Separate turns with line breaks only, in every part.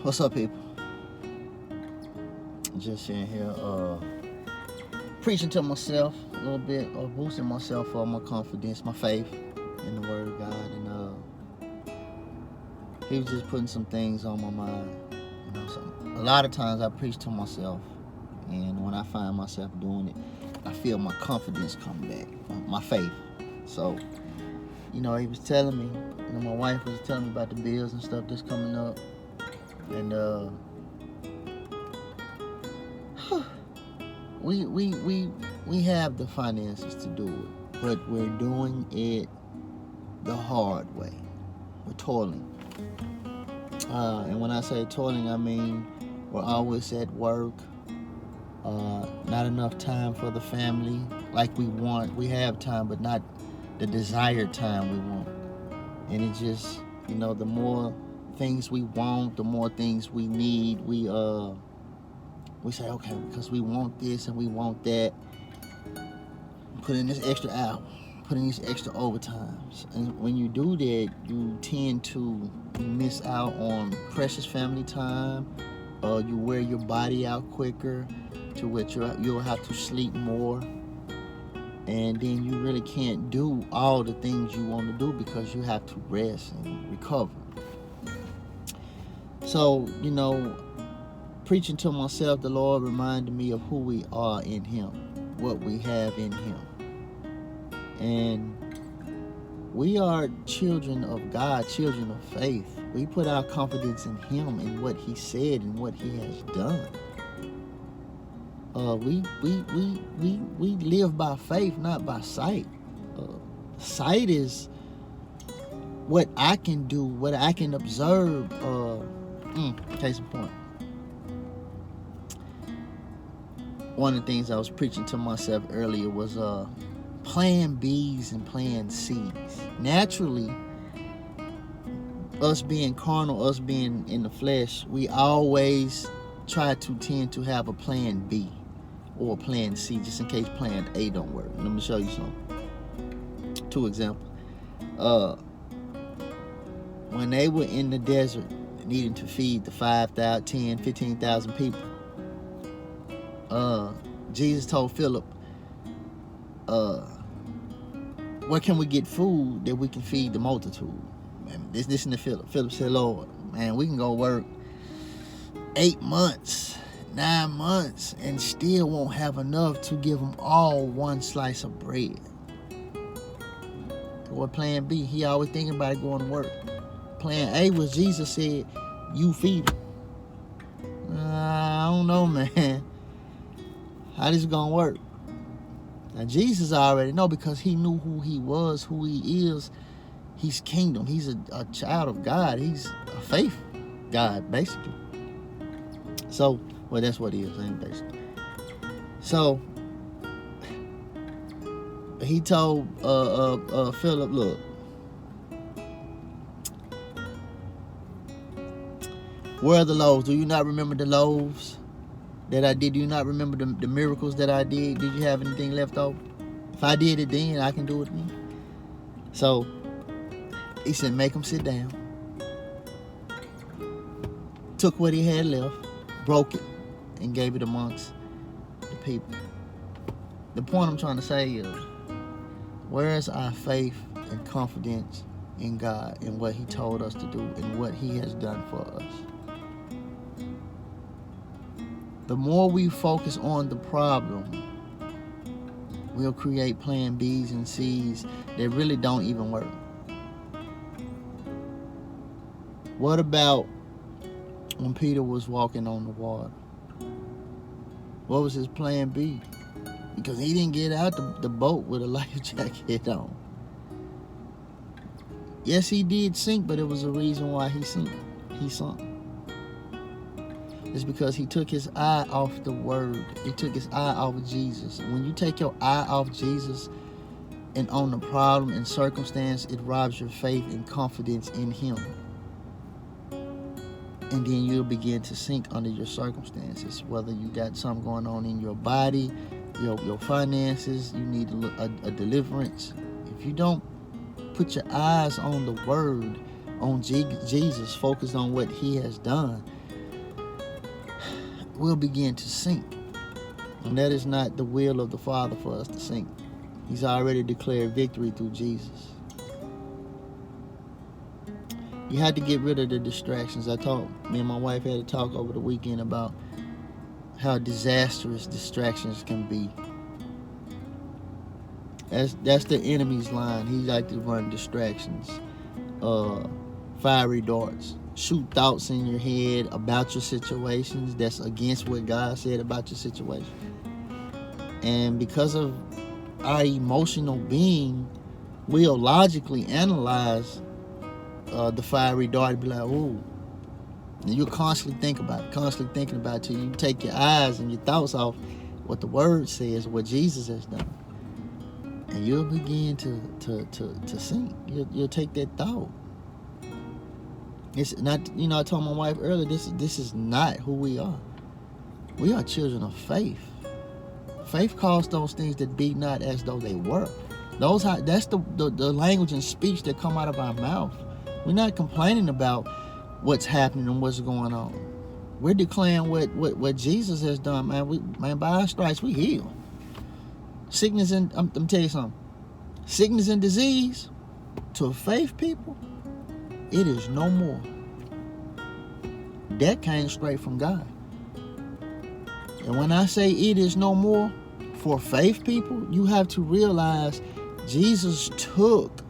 What's up, people? Just in here preaching to myself a little bit, or boosting myself for my confidence, my faith in the Word of God. And he was just putting some things on my mind. So a lot of times I preach to myself, and when I find myself doing it, I feel my confidence come back, my faith. So, he was telling me, my wife was telling me about the bills and stuff that's coming up. And we have the finances to do it, but we're doing it the hard way. We're toiling. And when I say toiling, I mean we're always at work. Not enough time for the family like we want. We have time, but not the desired time we want. And it just, the more things we want, the more things we need, we say, okay, because we want this and we want that, put in this extra hour, put in these extra overtimes. And when you do that, you tend to miss out on precious family time. You wear your body out quicker, to which you'll have to sleep more. And then you really can't do all the things you want to do because you have to rest and recover. So, preaching to myself, the Lord reminded me of who we are in Him, what we have in Him. And we are children of God, children of faith. We put our confidence in Him and what He said and what He has done. We live by faith, not by sight. Sight is what I can do, what I can observe. Case in point. One of the things I was preaching to myself earlier was plan B's and plan C's. Naturally, us being carnal, us being in the flesh, we always try to tend to have a plan B or a plan C, just in case plan A don't work. Let me show you something. 2 examples. When they were in the desert needing to feed the 5,000, 10, 15,000 people, Jesus told Philip, where can we get food that we can feed the multitude? Man, listen to Philip. Philip said, Lord, man, we can go work 8 months, 9 months, and still won't have enough to give them all one slice of bread. Or plan B, he always thinking about it going to work. Plan A was Jesus said, you feed them. I don't know, man. How this gonna work? Now Jesus already know, because he knew who he was, who he is. He's kingdom. He's a child of God. He's a faith God, basically. So, well, that's what he is, ain't basically. So he told Philip, look, where are the loaves? Do you not remember the loaves that I did? Do you not remember the miracles that I did? Did you have anything left over? If I did it then, I can do it again. So he said, make them sit down. Took what he had left, broke it, and gave it amongst the people. The point I'm trying to say is, where is our faith and confidence in God and what He told us to do and what He has done for us? The more we focus on the problem, we'll create plan B's and C's that really don't even work. What about when Peter was walking on the water? What was his plan B? Because he didn't get out the boat with a life jacket on. Yes, he did sink, but it was a reason why he sunk. It's because he took his eye off the Word. He took his eye off of Jesus. When you take your eye off Jesus and on the problem and circumstance, it robs your faith and confidence in Him. And then you'll begin to sink under your circumstances. Whether you got something going on in your body, your finances, you need a deliverance. If you don't put your eyes on the Word, on Jesus, focus on what He has done, we'll begin to sink. And that is not the will of the Father for us to sink. He's already declared victory through Jesus. You had to get rid of the distractions. Me and my wife had a talk over the weekend about how disastrous distractions can be. That's the enemy's line. He like to run distractions, fiery darts, shoot thoughts in your head about your situations that's against what God said about your situation. And because of our emotional being, we'll logically analyze the fiery dart and be like, "Ooh," and you'll constantly think about it, constantly thinking about it till you take your eyes and your thoughts off what the Word says, what Jesus has done. And you'll begin to sink. You'll take that thought. It's not, I told my wife earlier, this is not who we are. We are children of faith. Faith calls those things that be not as though they were. That's the language and speech that come out of our mouth. We're not complaining about what's happening and what's going on. We're declaring what Jesus has done, man. By our stripes, we heal. Sickness and I'm tell you something. Sickness and disease, to faith people, it is no more. That came straight from God. And when I say it is no more, for faith people, you have to realize Jesus took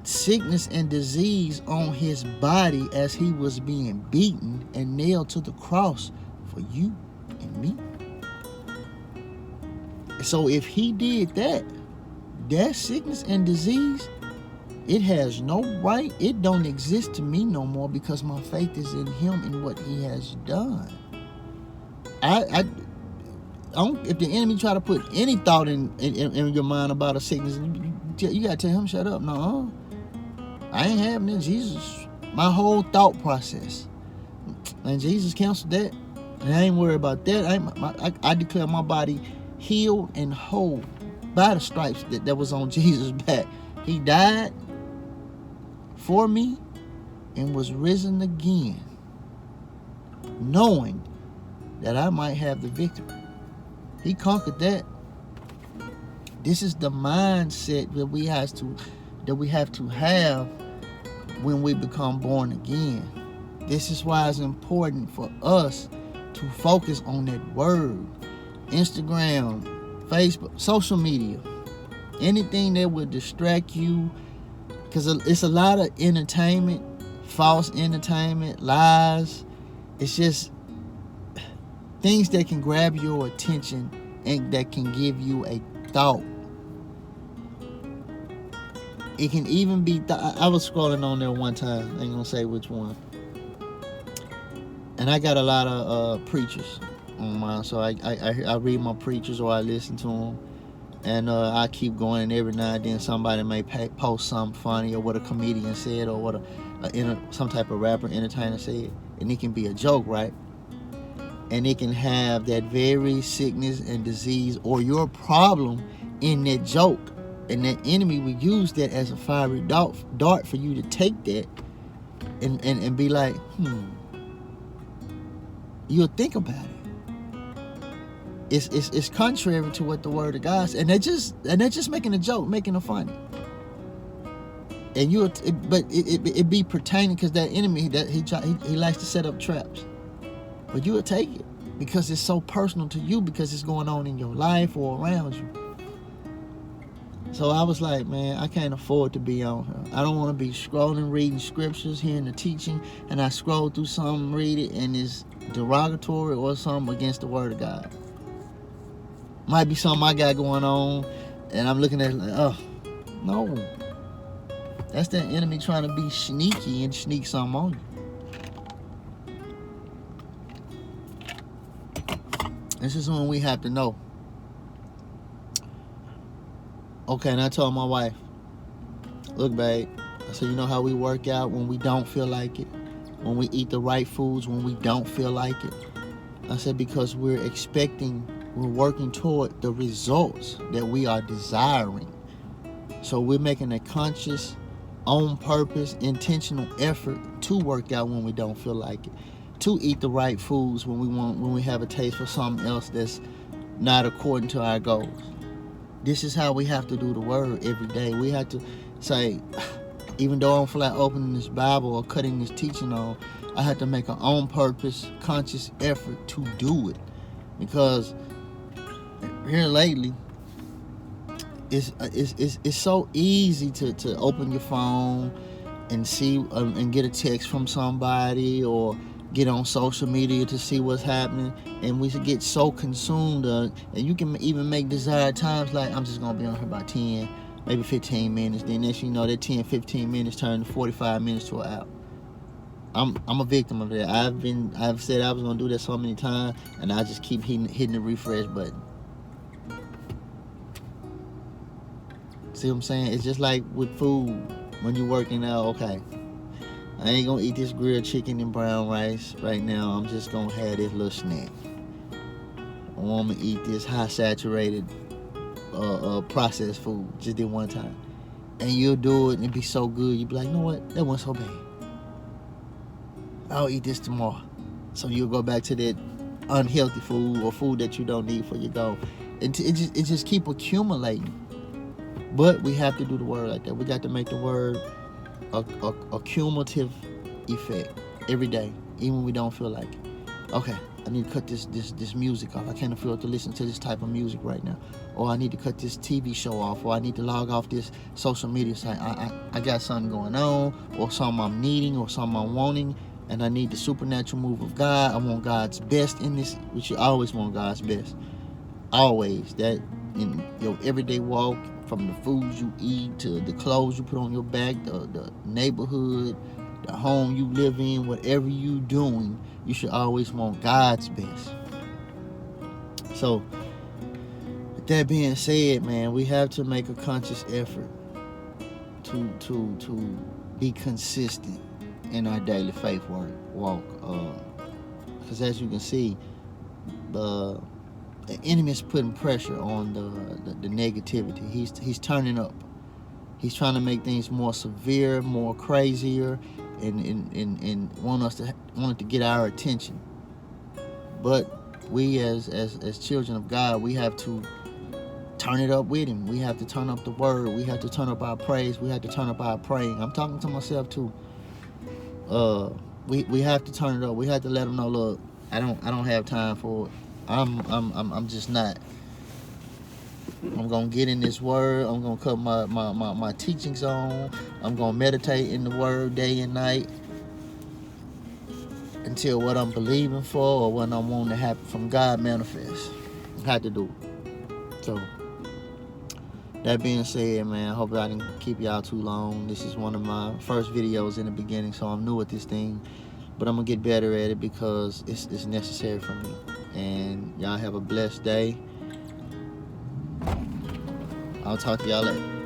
sickness and disease on his body as he was being beaten and nailed to the cross for you and me. So if he did that sickness and disease, it has no right, it don't exist to me no more, because my faith is in him and what he has done. I don't, if the enemy try to put any thought in your mind about a sickness, you gotta tell him, shut up. No, I ain't having it. Jesus, my whole thought process, and Jesus canceled that, and I ain't worried about that. I declare my body healed and whole by the stripes that was on Jesus' back. He died for me and was risen again, knowing that I might have the victory. He conquered that. This is the mindset that we have to have when we become born again. This is why it's important for us to focus on that word. Instagram, Facebook, social media, anything that would distract you, because it's a lot of entertainment, false entertainment, lies. It's just things that can grab your attention and that can give you a thought. It can even be, I was scrolling on there one time, I ain't gonna say which one, and I got a lot of preachers on mine, so I read my preachers or I listen to them, and I keep going, and every now and then somebody may post something funny or what a comedian said or what some type of rapper entertainer said, and it can be a joke, right? And it can have that very sickness and disease or your problem in that joke, and that enemy will use that as a fiery dart for you to take that and be like, you'll think about it. It's contrary to what the word of God says, and they're just making a joke, making it funny. And it be pertaining, because that enemy that he likes to set up traps, but you will take it because it's so personal to you, because it's going on in your life or around you. So I was like, man, I can't afford to be on here. I don't want to be scrolling, reading scriptures, hearing the teaching, and I scroll through something, read it, and it's derogatory or something against the word of God. Might be something I got going on, and I'm looking at it like, oh, no. That's that enemy trying to be sneaky and sneak something on you. This is when we have to know. Okay, and I told my wife, look, babe, I said, you know how we work out when we don't feel like it? When we eat the right foods when we don't feel like it? I said, because we're working toward the results that we are desiring. So we're making a conscious, on purpose, intentional effort to work out when we don't feel like it. to eat the right foods when we have a taste for something else that's not according to our goals. This is how we have to do the word every day. We have to say, even though I don't feel like opening this Bible or cutting this teaching on, I have to make an on purpose, conscious effort to do it. Because here lately, it's so easy to open your phone and see and get a text from somebody, or get on social media to see what's happening, and we get so consumed and you can even make desired times like, I'm just gonna be on here about 10, maybe 15 minutes. Then next you know, that 10-15 minutes turn to 45 minutes to an hour. I'm a victim of that. I've said I was gonna do that so many times, and I just keep hitting the refresh button. See what I'm saying? It's just like with food. When you're working out, okay, I ain't gonna eat this grilled chicken and brown rice right now. I'm just gonna have this little snack. Or I'm gonna eat this high saturated processed food. Just did one time. And you'll do it and it be so good. You'll be like, you know what? That wasn't so bad. I'll eat this tomorrow. So you'll go back to that unhealthy food or food that you don't need for your goal. It just keep accumulating. But we have to do the word like that. We got to make the word a cumulative effect every day, even when we don't feel like it. Okay, I need to cut this music off. I can't afford to listen to this type of music right now. Or I need to cut this TV show off. Or I need to log off this social media site. I got something going on, or something I'm needing, or something I'm wanting, and I need the supernatural move of God. I want God's best in this, which you always want God's best. Always. That in your everyday walk, from the foods you eat to the clothes you put on your back, the neighborhood, the home you live in, whatever you doing, you should always want God's best. So, with that being said, man, we have to make a conscious effort to be consistent in our daily faith walk. Because as you can see, the enemy is putting pressure on the negativity. He's turning up. He's trying to make things more severe, more crazier, and want it to get our attention. But we as children of God, we have to turn it up with him. We have to turn up the word. We have to turn up our praise. We have to turn up our praying. I'm talking to myself too. We have to turn it up. We have to let him know, look, I don't have time for it. I'm just not. I'm gonna get in this word. I'm gonna cut my teachings on. I'm gonna meditate in the word day and night until what I'm believing for or what I'm wanting to happen from God manifests. I have to do it. So that being said, man, I hope I didn't keep y'all too long. This is one of my first videos in the beginning, so I'm new at this thing, but I'm gonna get better at it because it's necessary for me. And y'all have a blessed day. I'll talk to y'all later.